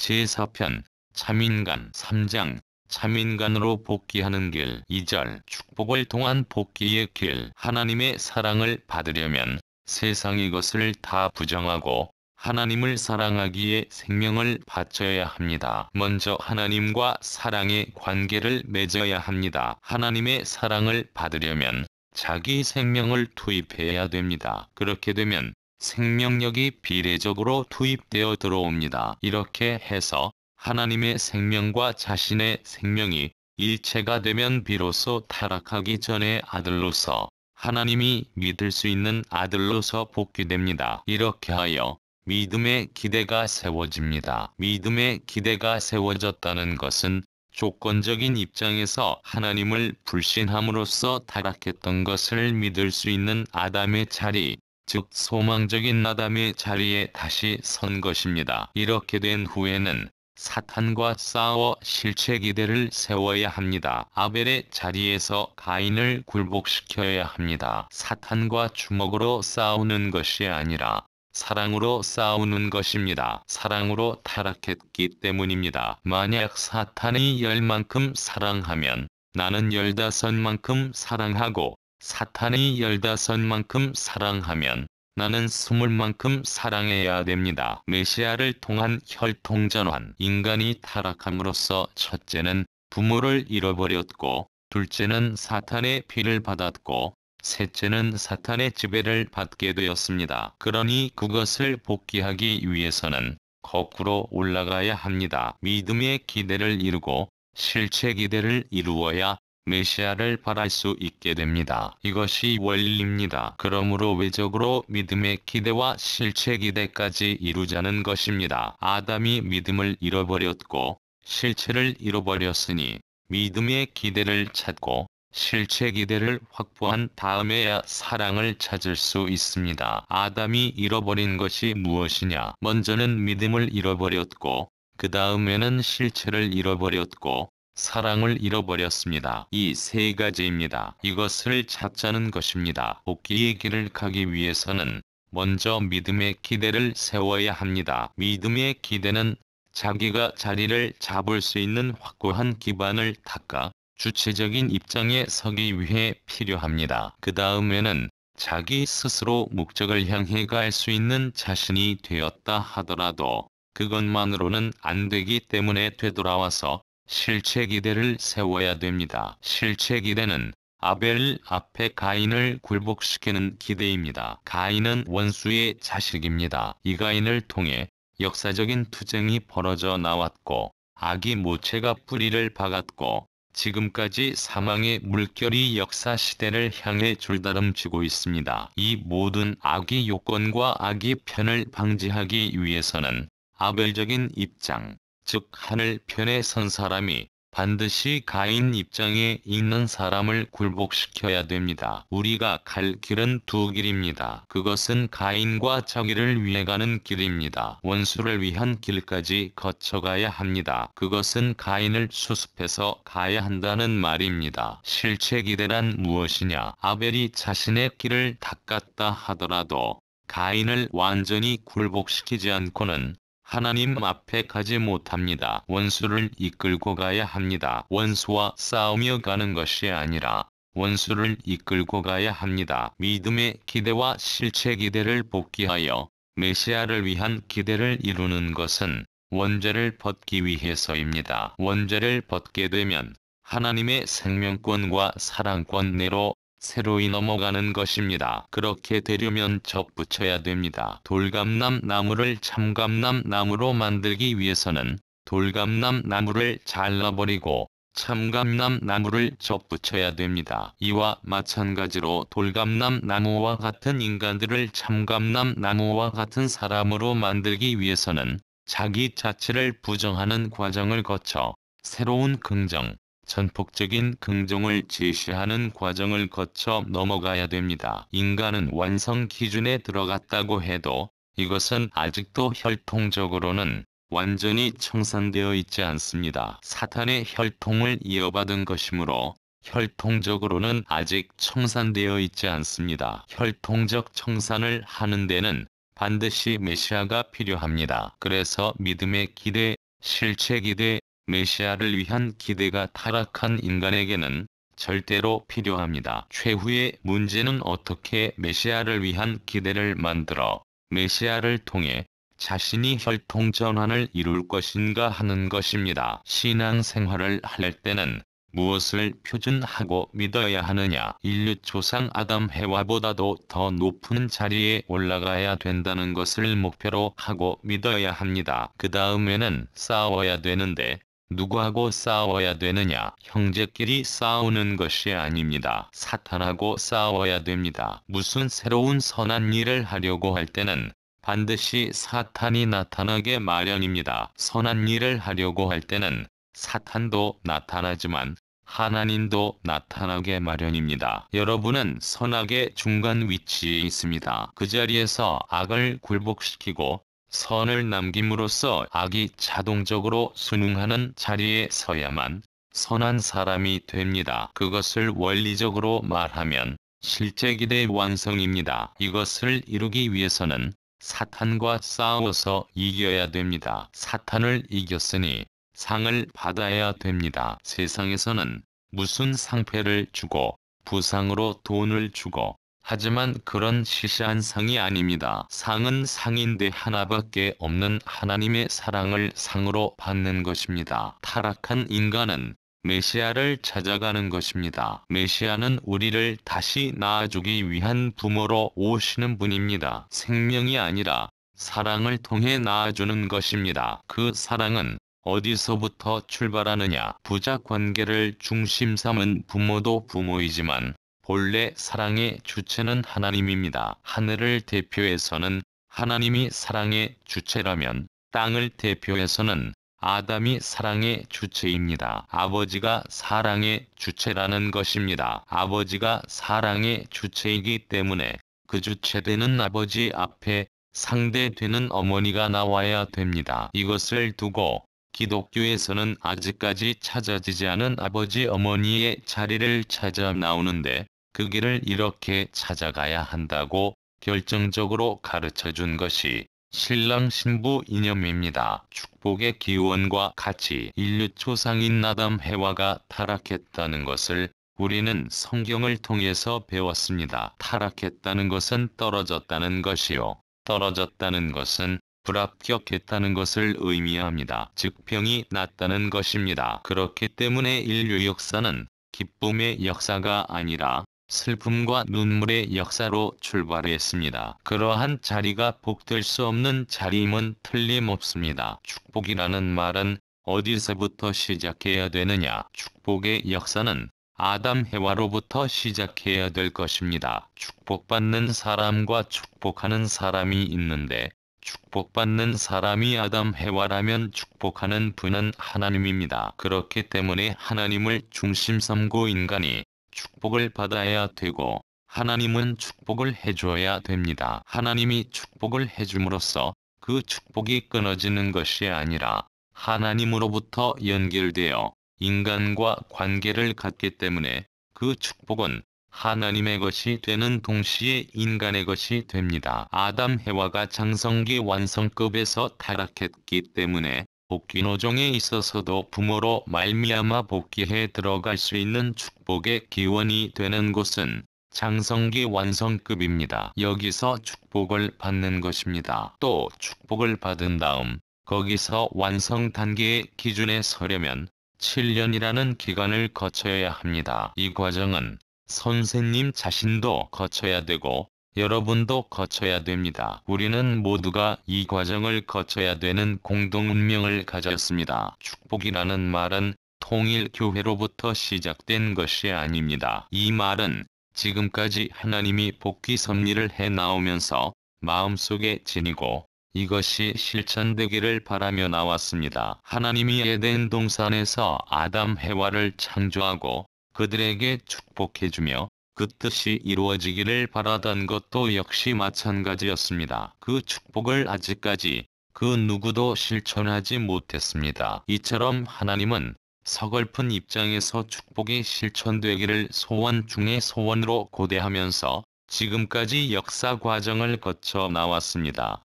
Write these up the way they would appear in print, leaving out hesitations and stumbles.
제4편 참인간 3장 참인간으로 복귀하는 길 2절 축복을 통한 복귀의 길. 하나님의 사랑을 받으려면 세상 이것을 다 부정하고 하나님을 사랑하기에 생명을 바쳐야 합니다. 먼저 하나님과 사랑의 관계를 맺어야 합니다. 하나님의 사랑을 받으려면 자기 생명을 투입해야 됩니다. 그렇게 되면 생명력이 비례적으로 투입되어 들어옵니다. 이렇게 해서 하나님의 생명과 자신의 생명이 일체가 되면 비로소 타락하기 전에 아들로서 하나님이 믿을 수 있는 아들로서 복귀됩니다. 이렇게 하여 믿음의 기대가 세워집니다. 믿음의 기대가 세워졌다는 것은 조건적인 입장에서 하나님을 불신함으로써 타락했던 것을 믿을 수 있는 아담의 자리, 즉 소망적인 아담의 자리에 다시 선 것입니다. 이렇게 된 후에는 사탄과 싸워 실체 기대를 세워야 합니다. 아벨의 자리에서 가인을 굴복시켜야 합니다. 사탄과 주먹으로 싸우는 것이 아니라 사랑으로 싸우는 것입니다. 사랑으로 타락했기 때문입니다. 만약 사탄이 10만큼 사랑하면 나는 15만큼 사랑하고 사탄이 15만큼 사랑하면 나는 20만큼 사랑해야 됩니다. 메시아를 통한 혈통전환. 인간이 타락함으로써 첫째는 부모를 잃어버렸고 둘째는 사탄의 피를 받았고 셋째는 사탄의 지배를 받게 되었습니다. 그러니 그것을 복귀하기 위해서는 거꾸로 올라가야 합니다. 믿음의 기대를 이루고 실체 기대를 이루어야 메시아를 바랄 수 있게 됩니다. 이것이 원리입니다. 그러므로 외적으로 믿음의 기대와 실체 기대까지 이루자는 것입니다. 아담이 믿음을 잃어버렸고 실체를 잃어버렸으니 믿음의 기대를 찾고 실체 기대를 확보한 다음에야 사랑을 찾을 수 있습니다. 아담이 잃어버린 것이 무엇이냐? 먼저는 믿음을 잃어버렸고 그 다음에는 실체를 잃어버렸고 사랑을 잃어버렸습니다. 이 세 가지입니다. 이것을 찾자는 것입니다. 복귀의 길을 가기 위해서는 먼저 믿음의 기대를 세워야 합니다. 믿음의 기대는 자기가 자리를 잡을 수 있는 확고한 기반을 닦아 주체적인 입장에 서기 위해 필요합니다. 그 다음에는 자기 스스로 목적을 향해 갈 수 있는 자신이 되었다 하더라도 그것만으로는 안 되기 때문에 되돌아와서 실체 기대를 세워야 됩니다. 실체 기대는 아벨 앞에 가인을 굴복시키는 기대입니다. 가인은 원수의 자식입니다. 이 가인을 통해 역사적인 투쟁이 벌어져 나왔고 악이 모체가 뿌리를 박았고 지금까지 사망의 물결이 역사 시대를 향해 줄다름치고 있습니다. 이 모든 악의 요건과 악의 편을 방지하기 위해서는 아벨적인 입장, 즉 하늘 편에 선 사람이 반드시 가인 입장에 있는 사람을 굴복시켜야 됩니다. 우리가 갈 길은 두 길입니다. 그것은 가인과 자기를 위해 가는 길입니다. 원수를 위한 길까지 거쳐가야 합니다. 그것은 가인을 수습해서 가야 한다는 말입니다. 실체 기대란 무엇이냐? 아벨이 자신의 길을 닦았다 하더라도 가인을 완전히 굴복시키지 않고는 하나님 앞에 가지 못합니다. 원수를 이끌고 가야 합니다. 원수와 싸우며 가는 것이 아니라 원수를 이끌고 가야 합니다. 믿음의 기대와 실체 기대를 복귀하여 메시아를 위한 기대를 이루는 것은 원죄를 벗기 위해서입니다. 원죄를 벗게 되면 하나님의 생명권과 사랑권 내로 새로이 넘어가는 것입니다. 그렇게 되려면 접붙여야 됩니다. 돌감람 나무를 참감람 나무로 만들기 위해서는 돌감람 나무를 잘라버리고 참감람 나무를 접붙여야 됩니다. 이와 마찬가지로 돌감람 나무와 같은 인간들을 참감람 나무와 같은 사람으로 만들기 위해서는 자기 자체를 부정하는 과정을 거쳐 새로운 긍정, 전폭적인 긍정을 제시하는 과정을 거쳐 넘어가야 됩니다. 인간은 완성 기준에 들어갔다고 해도 이것은 아직도 혈통적으로는 완전히 청산되어 있지 않습니다. 사탄의 혈통을 이어받은 것이므로 혈통적으로는 아직 청산되어 있지 않습니다. 혈통적 청산을 하는 데는 반드시 메시아가 필요합니다. 그래서 믿음의 기대, 실체 기대, 메시아를 위한 기대가 타락한 인간에게는 절대로 필요합니다. 최후의 문제는 어떻게 메시아를 위한 기대를 만들어 메시아를 통해 자신이 혈통전환을 이룰 것인가 하는 것입니다. 신앙생활을 할 때는 무엇을 표준하고 믿어야 하느냐? 인류 조상 아담 해와보다도 더 높은 자리에 올라가야 된다는 것을 목표로 하고 믿어야 합니다. 그 다음에는 싸워야 되는데 누구하고 싸워야 되느냐? 형제끼리 싸우는 것이 아닙니다. 사탄하고 싸워야 됩니다. 무슨 새로운 선한 일을 하려고 할 때는 반드시 사탄이 나타나게 마련입니다. 선한 일을 하려고 할 때는 사탄도 나타나지만 하나님도 나타나게 마련입니다. 여러분은 선악의 중간 위치에 있습니다. 그 자리에서 악을 굴복시키고 선을 남김으로써 악이 자동적으로 순응하는 자리에 서야만 선한 사람이 됩니다. 그것을 원리적으로 말하면 실제 기대의 완성입니다. 이것을 이루기 위해서는 사탄과 싸워서 이겨야 됩니다. 사탄을 이겼으니 상을 받아야 됩니다. 세상에서는 무슨 상패를 주고 부상으로 돈을 주고 하지만 그런 시시한 상이 아닙니다. 상은 상인데 하나밖에 없는 하나님의 사랑을 상으로 받는 것입니다. 타락한 인간은 메시아를 찾아가는 것입니다. 메시아는 우리를 다시 낳아주기 위한 부모로 오시는 분입니다. 생명이 아니라 사랑을 통해 낳아주는 것입니다. 그 사랑은 어디서부터 출발하느냐? 부자 관계를 중심 삼은 부모도 부모이지만 본래 사랑의 주체는 하나님입니다. 하늘을 대표해서는 하나님이 사랑의 주체라면 땅을 대표해서는 아담이 사랑의 주체입니다. 아버지가 사랑의 주체라는 것입니다. 아버지가 사랑의 주체이기 때문에 그 주체되는 아버지 앞에 상대되는 어머니가 나와야 됩니다. 이것을 두고 기독교에서는 아직까지 찾아지지 않은 아버지 어머니의 자리를 찾아 나오는데 그 길을 이렇게 찾아가야 한다고 결정적으로 가르쳐준 것이 신랑 신부 이념입니다. 축복의 기원과 같이 인류 초상인 아담 해와가 타락했다는 것을 우리는 성경을 통해서 배웠습니다. 타락했다는 것은 떨어졌다는 것이요. 떨어졌다는 것은 불합격했다는 것을 의미합니다. 즉 병이 났다는 것입니다. 그렇기 때문에 인류 역사는 기쁨의 역사가 아니라 슬픔과 눈물의 역사로 출발했습니다. 그러한 자리가 복될 수 없는 자리임은 틀림없습니다. 축복이라는 말은 어디서부터 시작해야 되느냐? 축복의 역사는 아담 해와로부터 시작해야 될 것입니다. 축복받는 사람과 축복하는 사람이 있는데 축복받는 사람이 아담 해와라면 축복하는 분은 하나님입니다. 그렇기 때문에 하나님을 중심 삼고 인간이 축복을 받아야 되고 하나님은 축복을 해줘야 됩니다. 하나님이 축복을 해줌으로써 그 축복이 끊어지는 것이 아니라 하나님으로부터 연결되어 인간과 관계를 갖기 때문에 그 축복은 하나님의 것이 되는 동시에 인간의 것이 됩니다. 아담 해와가 장성기 완성급에서 타락했기 때문에 복귀노정에 있어서도 부모로 말미암아 복귀해 들어갈 수 있는 축복의 기원이 되는 곳은 장성기 완성급입니다. 여기서 축복을 받는 것입니다. 또 축복을 받은 다음 거기서 완성 단계의 기준에 서려면 7년이라는 기간을 거쳐야 합니다. 이 과정은 선생님 자신도 거쳐야 되고 여러분도 거쳐야 됩니다. 우리는 모두가 이 과정을 거쳐야 되는 공동 운명을 가졌습니다. 축복이라는 말은 통일교회로부터 시작된 것이 아닙니다. 이 말은 지금까지 하나님이 복귀 섭리를 해 나오면서 마음속에 지니고 이것이 실천되기를 바라며 나왔습니다. 하나님이 에덴 동산에서 아담 해와를 창조하고 그들에게 축복해주며 그 뜻이 이루어지기를 바라던 것도 역시 마찬가지였습니다. 그 축복을 아직까지 그 누구도 실천하지 못했습니다. 이처럼 하나님은 서글픈 입장에서 축복이 실천되기를 소원 중의 소원으로 고대하면서 지금까지 역사 과정을 거쳐 나왔습니다.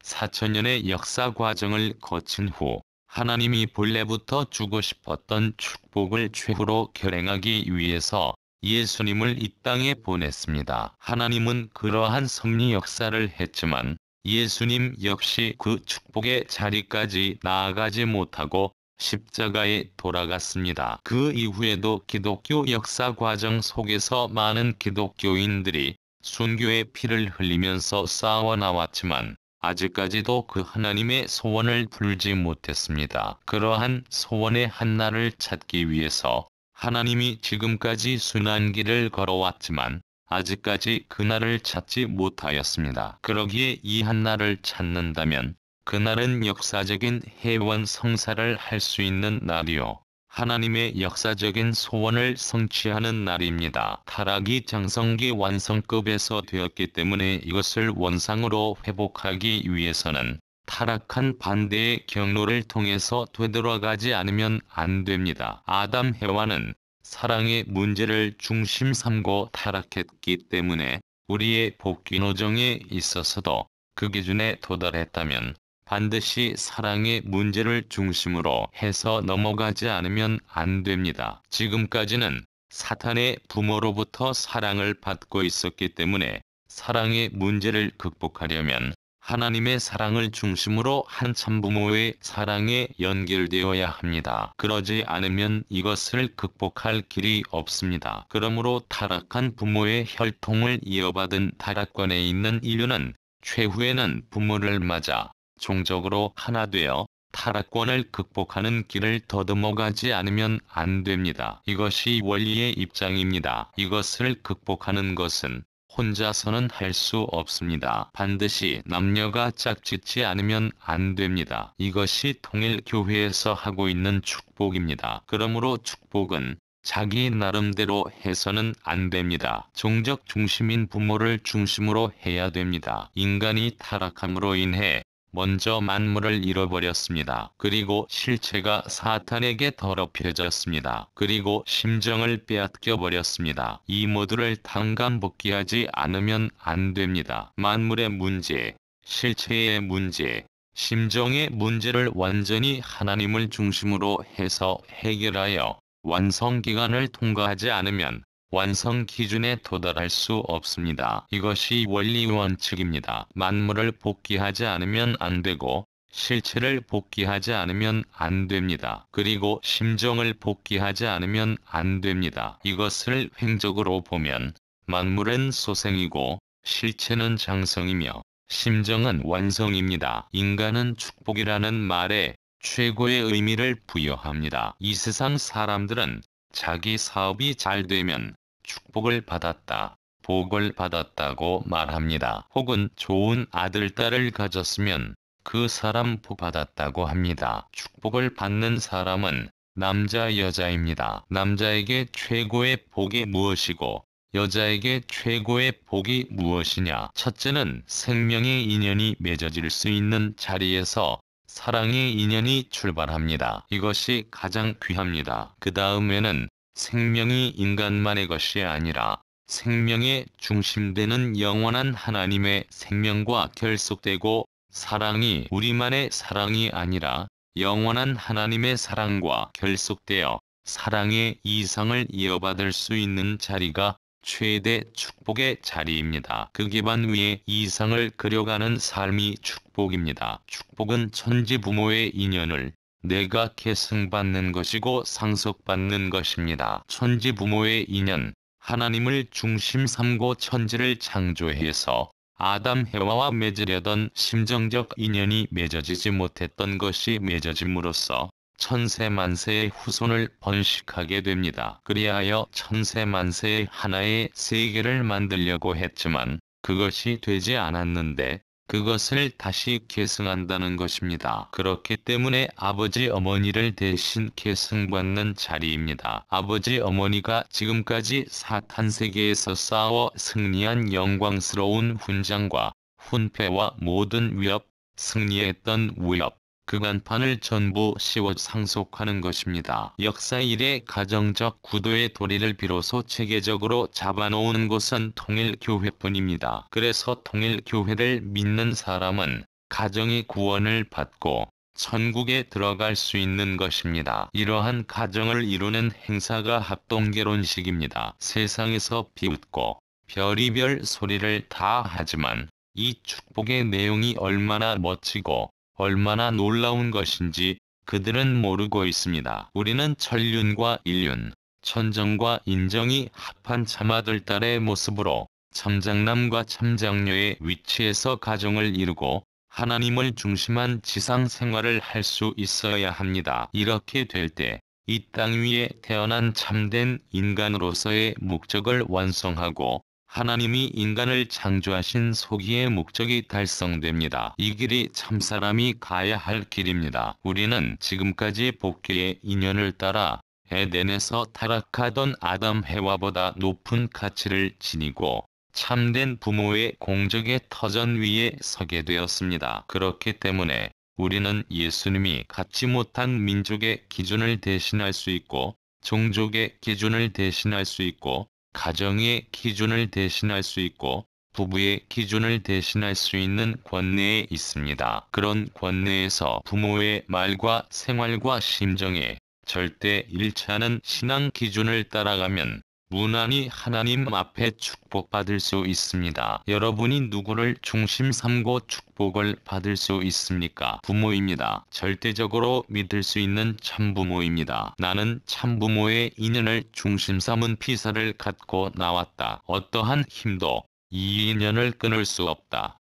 4천년의 역사 과정을 거친 후 하나님이 본래부터 주고 싶었던 축복을 최후로 결행하기 위해서 예수님을 이 땅에 보냈습니다. 하나님은 그러한 섭리 역사를 했지만 예수님 역시 그 축복의 자리까지 나아가지 못하고 십자가에 돌아갔습니다. 그 이후에도 기독교 역사 과정 속에서 많은 기독교인들이 순교의 피를 흘리면서 싸워나왔지만 아직까지도 그 하나님의 소원을 풀지 못했습니다. 그러한 소원의 한나를 찾기 위해서 하나님이 지금까지 순환길을 걸어왔지만 아직까지 그날을 찾지 못하였습니다. 그러기에 이 한나를 찾는다면 그날은 역사적인 해원 성사를 할 수 있는 날이요. 하나님의 역사적인 소원을 성취하는 날입니다. 타락이 장성기 완성급에서 되었기 때문에 이것을 원상으로 회복하기 위해서는 타락한 반대의 경로를 통해서 되돌아가지 않으면 안 됩니다. 아담 해와는 사랑의 문제를 중심 삼고 타락했기 때문에 우리의 복귀 노정에 있어서도 그 기준에 도달했다면 반드시 사랑의 문제를 중심으로 해서 넘어가지 않으면 안 됩니다. 지금까지는 사탄의 부모로부터 사랑을 받고 있었기 때문에 사랑의 문제를 극복하려면 하나님의 사랑을 중심으로 한 참부모의 사랑에 연결되어야 합니다. 그러지 않으면 이것을 극복할 길이 없습니다. 그러므로 타락한 부모의 혈통을 이어받은 타락권에 있는 인류는 최후에는 부모를 맞아 종족으로 하나 되어 타락권을 극복하는 길을 더듬어가지 않으면 안 됩니다. 이것이 원리의 입장입니다. 이것을 극복하는 것은 혼자서는 할 수 없습니다. 반드시 남녀가 짝짓지 않으면 안 됩니다. 이것이 통일교회에서 하고 있는 축복입니다. 그러므로 축복은 자기 나름대로 해서는 안 됩니다. 종족 중심인 부모를 중심으로 해야 됩니다. 인간이 타락함으로 인해 먼저 만물을 잃어버렸습니다. 그리고 실체가 사탄에게 더럽혀졌습니다. 그리고 심정을 빼앗겨 버렸습니다. 이 모두를 당감 복귀하지 않으면 안 됩니다. 만물의 문제, 실체의 문제, 심정의 문제를 완전히 하나님을 중심으로 해서 해결하여 완성기간을 통과하지 않으면 완성 기준에 도달할 수 없습니다. 이것이 원리 원칙입니다. 만물을 복귀하지 않으면 안 되고 실체를 복귀하지 않으면 안 됩니다. 그리고 심정을 복귀하지 않으면 안 됩니다. 이것을 횡적으로 보면 만물은 소생이고 실체는 장성이며 심정은 완성입니다. 인간은 축복이라는 말에 최고의 의미를 부여합니다. 이 세상 사람들은 자기 사업이 잘 되면 축복을 받았다, 복을 받았다고 말합니다. 혹은 좋은 아들, 딸을 가졌으면 그 사람 복 받았다고 합니다. 축복을 받는 사람은 남자, 여자입니다. 남자에게 최고의 복이 무엇이고 여자에게 최고의 복이 무엇이냐? 첫째는 생명의 인연이 맺어질 수 있는 자리에서 사랑의 인연이 출발합니다. 이것이 가장 귀합니다. 그 다음에는 생명이 인간만의 것이 아니라 생명의 중심되는 영원한 하나님의 생명과 결속되고 사랑이 우리만의 사랑이 아니라 영원한 하나님의 사랑과 결속되어 사랑의 이상을 이어받을 수 있는 자리가 최대 축복의 자리입니다. 그 기반 위에 이상을 그려가는 삶이 축복입니다. 축복은 천지부모의 인연을 내가 계승받는 것이고 상속받는 것입니다. 천지부모의 인연, 하나님을 중심 삼고 천지를 창조해서 아담 해와와 맺으려던 심정적 인연이 맺어지지 못했던 것이 맺어짐으로써 천세만세의 후손을 번식하게 됩니다. 그리하여 천세만세의 하나의 세계를 만들려고 했지만 그것이 되지 않았는데 그것을 다시 계승한다는 것입니다. 그렇기 때문에 아버지 어머니를 대신 계승받는 자리입니다. 아버지 어머니가 지금까지 사탄 세계에서 싸워 승리한 영광스러운 훈장과 훈패와 모든 위협, 승리했던 위협, 그 간판을 전부 씌워 상속하는 것입니다. 역사 이래 가정적 구도의 도리를 비로소 체계적으로 잡아놓은 곳은 통일교회뿐입니다. 그래서 통일교회를 믿는 사람은 가정의 구원을 받고 천국에 들어갈 수 있는 것입니다. 이러한 가정을 이루는 행사가 합동결혼식입니다. 세상에서 비웃고 별의별 소리를 다 하지만 이 축복의 내용이 얼마나 멋지고 얼마나 놀라운 것인지 그들은 모르고 있습니다. 우리는 천륜과 인륜, 천정과 인정이 합한 참아들 딸의 모습으로 참장남과 참장녀의 위치에서 가정을 이루고 하나님을 중심한 지상 생활을 할 수 있어야 합니다. 이렇게 될 때 이 땅 위에 태어난 참된 인간으로서의 목적을 완성하고 하나님이 인간을 창조하신 소기의 목적이 달성됩니다. 이 길이 참사람이 가야 할 길입니다. 우리는 지금까지 복귀의 인연을 따라 에덴에서 타락하던 아담 해와보다 높은 가치를 지니고 참된 부모의 공적의 터전 위에 서게 되었습니다. 그렇기 때문에 우리는 예수님이 갖지 못한 민족의 기준을 대신할 수 있고 종족의 기준을 대신할 수 있고 가정의 기준을 대신할 수 있고 부부의 기준을 대신할 수 있는 권내에 있습니다. 그런 권내에서 부모의 말과 생활과 심정에 절대 일치하는 신앙 기준을 따라가면 무난히 하나님 앞에 축복받을 수 있습니다. 여러분이 누구를 중심 삼고 축복을 받을 수 있습니까? 부모입니다. 절대적으로 믿을 수 있는 참부모입니다. 나는 참부모의 인연을 중심 삼은 피사를 갖고 나왔다. 어떠한 힘도 이 인연을 끊을 수 없다.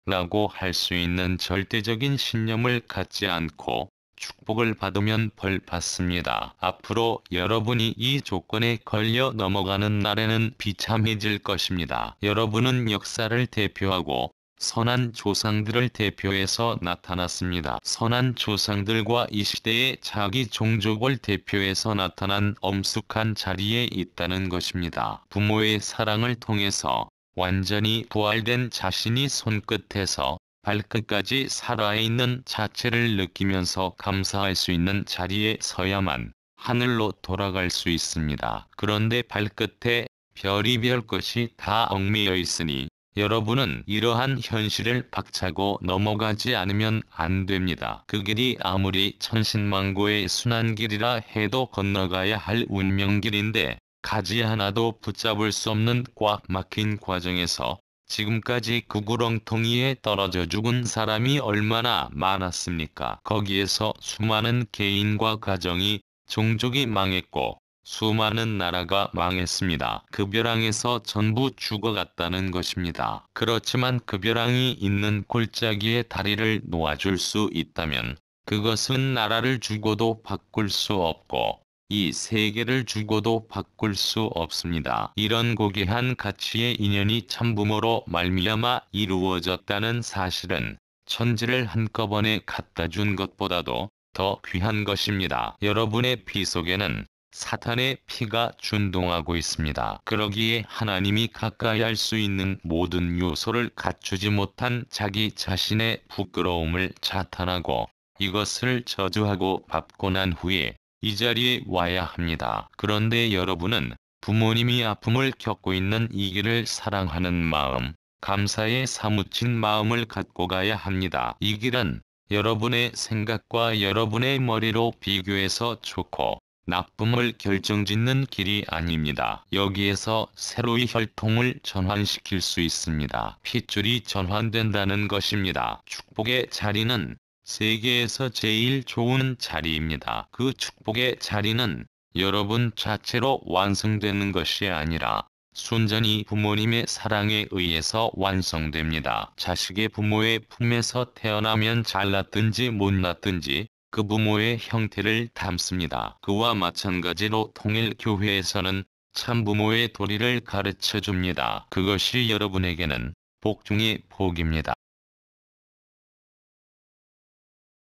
라고 할 수 있는 절대적인 신념을 갖지 않고 축복을 받으면 벌 받습니다. 앞으로 여러분이 이 조건에 걸려 넘어가는 날에는 비참해질 것입니다. 여러분은 역사를 대표하고 선한 조상들을 대표해서 나타났습니다. 선한 조상들과 이 시대의 자기 종족을 대표해서 나타난 엄숙한 자리에 있다는 것입니다. 부모의 사랑을 통해서 완전히 부활된 자신이 손끝에서 발끝까지 살아있는 자체를 느끼면서 감사할 수 있는 자리에 서야만 하늘로 돌아갈 수 있습니다. 그런데 발끝에 별의별 것이 다 얽매여 있으니 여러분은 이러한 현실을 박차고 넘어가지 않으면 안 됩니다. 그 길이 아무리 천신만고의 순한 길이라 해도 건너가야 할 운명길인데 가지 하나도 붙잡을 수 없는 꽉 막힌 과정에서 지금까지 구구렁텅이에 떨어져 죽은 사람이 얼마나 많았습니까? 거기에서 수많은 개인과 가정이 종족이 망했고 수많은 나라가 망했습니다. 그 벼랑에서 전부 죽어갔다는 것입니다. 그렇지만 그 벼랑이 있는 골짜기에 다리를 놓아줄 수 있다면 그것은 나라를 주고도 바꿀 수 없고 이 세계를 주고도 바꿀 수 없습니다. 이런 고귀한 가치의 인연이 참부모로 말미암아 이루어졌다는 사실은 천지를 한꺼번에 갖다 준 것보다도 더 귀한 것입니다. 여러분의 피 속에는 사탄의 피가 준동하고 있습니다. 그러기에 하나님이 가까이 할 수 있는 모든 요소를 갖추지 못한 자기 자신의 부끄러움을 자탄하고 이것을 저주하고 밟고 난 후에 이 자리에 와야 합니다. 그런데 여러분은 부모님이 아픔을 겪고 있는 이 길을 사랑하는 마음, 감사에 사무친 마음을 갖고 가야 합니다. 이 길은 여러분의 생각과 여러분의 머리로 비교해서 좋고 나쁨을 결정짓는 길이 아닙니다. 여기에서 새로이 혈통을 전환시킬 수 있습니다. 핏줄이 전환된다는 것입니다. 축복의 자리는 세계에서 제일 좋은 자리입니다. 그 축복의 자리는 여러분 자체로 완성되는 것이 아니라 순전히 부모님의 사랑에 의해서 완성됩니다. 자식의 부모의 품에서 태어나면 잘났든지 못났든지 그 부모의 형태를 담습니다. 그와 마찬가지로 통일교회에서는 참부모의 도리를 가르쳐 줍니다. 그것이 여러분에게는 복 중의 복입니다.